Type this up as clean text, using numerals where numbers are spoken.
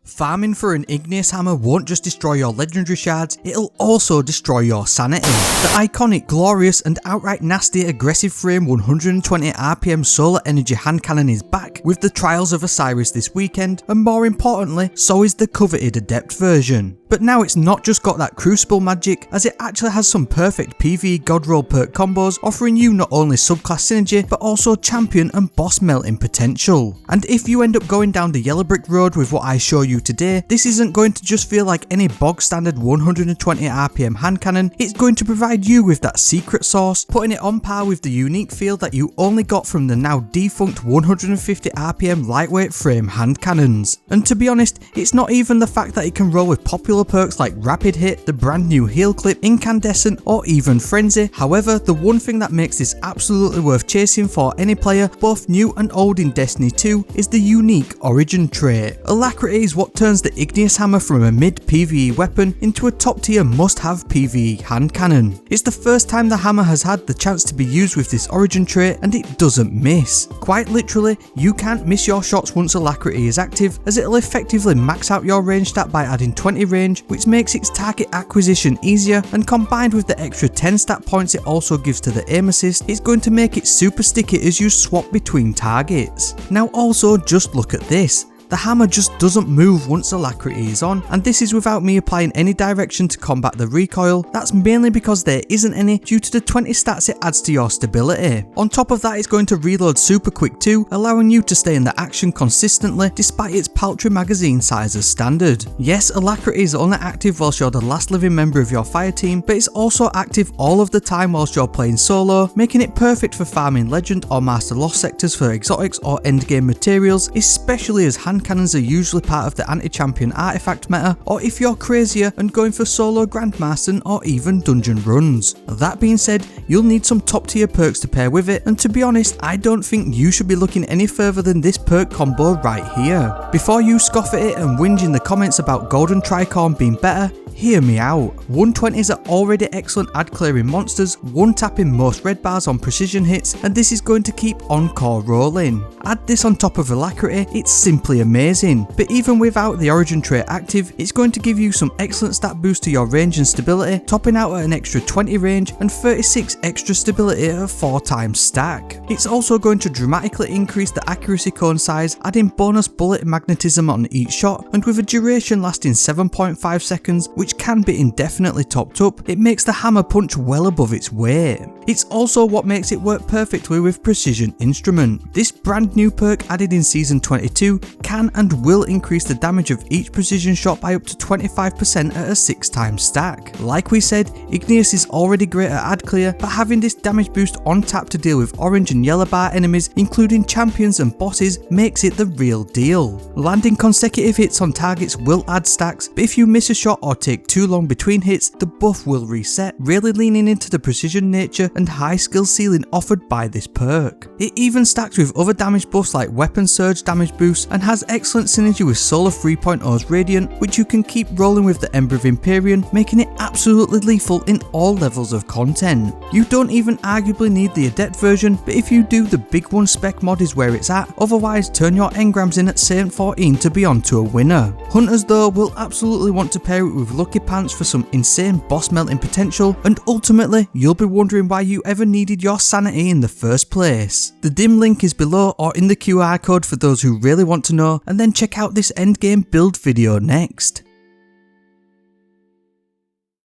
Farming for an Igneous Hammer won't just destroy your legendary shards, it'll also destroy your sanity. The iconic, glorious and outright nasty aggressive frame 120 RPM solar energy hand cannon is back with the Trials of Osiris this weekend, and more importantly, so is the coveted Adept version. But now it's not just got that crucible magic, as it actually has some perfect PvE god roll perk combos, offering you not only subclass synergy but also champion and boss melting potential. And if you end up going down the yellow brick road with what I show you today, this isn't going to just feel like any bog standard 120 RPM hand cannon, it's going to provide you with that secret sauce, putting it on par with the unique feel that you only got from the now defunct 150 RPM lightweight frame hand cannons. And to be honest, it's not even the fact that it can roll with popular perks like Rapid Hit, the brand new Heal Clip, Incandescent or even Frenzy. However, the one thing that makes this absolutely worth chasing for any player, both new and old in Destiny 2, is the unique Origin trait. Alacrity is what turns the Igneous Hammer from a mid PvE weapon into a top tier must have PvE hand cannon. It's the first time the hammer has had the chance to be used with this Origin trait and it doesn't miss. Quite literally, you can't miss your shots once Alacrity is active, as it'll effectively max out your range stat by adding 20 range, which makes its target acquisition easier, and combined with the extra 10 stat points it also gives to the aim assist, it's going to make it super sticky as you swap between targets. Now also just look at this. The hammer just doesn't move once Alacrity is on, and this is without me applying any direction to combat the recoil. That's mainly because there isn't any due to the 20 stats it adds to your stability. On top of that, it's going to reload super quick too, allowing you to stay in the action consistently despite its paltry magazine size as standard. Yes, Alacrity is only active whilst you're the last living member of your fire team, but it's also active all of the time whilst you're playing solo, making it perfect for farming legend or master lost sectors for exotics or endgame materials, especially as hand cannons are usually part of the anti-champion artifact meta, or if you're crazier and going for solo grandmastering or even dungeon runs. That being said, you'll need some top tier perks to pair with it, and to be honest, I don't think you should be looking any further than this perk combo right here. Before you scoff at it and whinge in the comments about Golden Tricon being better, hear me out. 120s are already excellent ad clearing monsters, one tapping most red bars on precision hits, and this is going to keep Encore rolling. Add this on top of Alacrity, it's simply amazing. But even without the Origin trait active, it's going to give you some excellent stat boost to your range and stability, topping out at an extra 20 range and 36 extra stability at a 4 times stack. It's also going to dramatically increase the accuracy cone size, adding bonus bullet magnetism on each shot, and with a duration lasting 7.5 seconds, which can be indefinitely topped up, it makes the hammer punch well above its weight. It's also what makes it work perfectly with Precision Instrument. This brand new perk added in Season 22 can and will increase the damage of each precision shot by up to 25% at a 6 times stack. Like we said, Igneous is already great at ad clear, but having this damage boost on tap to deal with orange and yellow bar enemies, including champions and bosses, makes it the real deal. Landing consecutive hits on targets will add stacks, but if you miss a shot or take too long between hits, the buff will reset, really leaning into the precision nature and high skill ceiling offered by this perk. It even stacks with other damage buffs like weapon surge damage boosts, and has excellent synergy with Solar 3.0's Radiant, which you can keep rolling with the Ember of Empyrean, making it absolutely lethal in all levels of content. You don't even arguably need the Adept version, but if you do, the big one spec mod is where it's at, otherwise turn your engrams in at Saint 14 to be on to a winner. Hunters though will absolutely want to pair it with Lucky Pants for some insane boss melting potential, and ultimately you'll be wondering why you ever needed your sanity in the first place. The dim link is below or in the QR code for those who really want to know, and then check out this endgame build video next.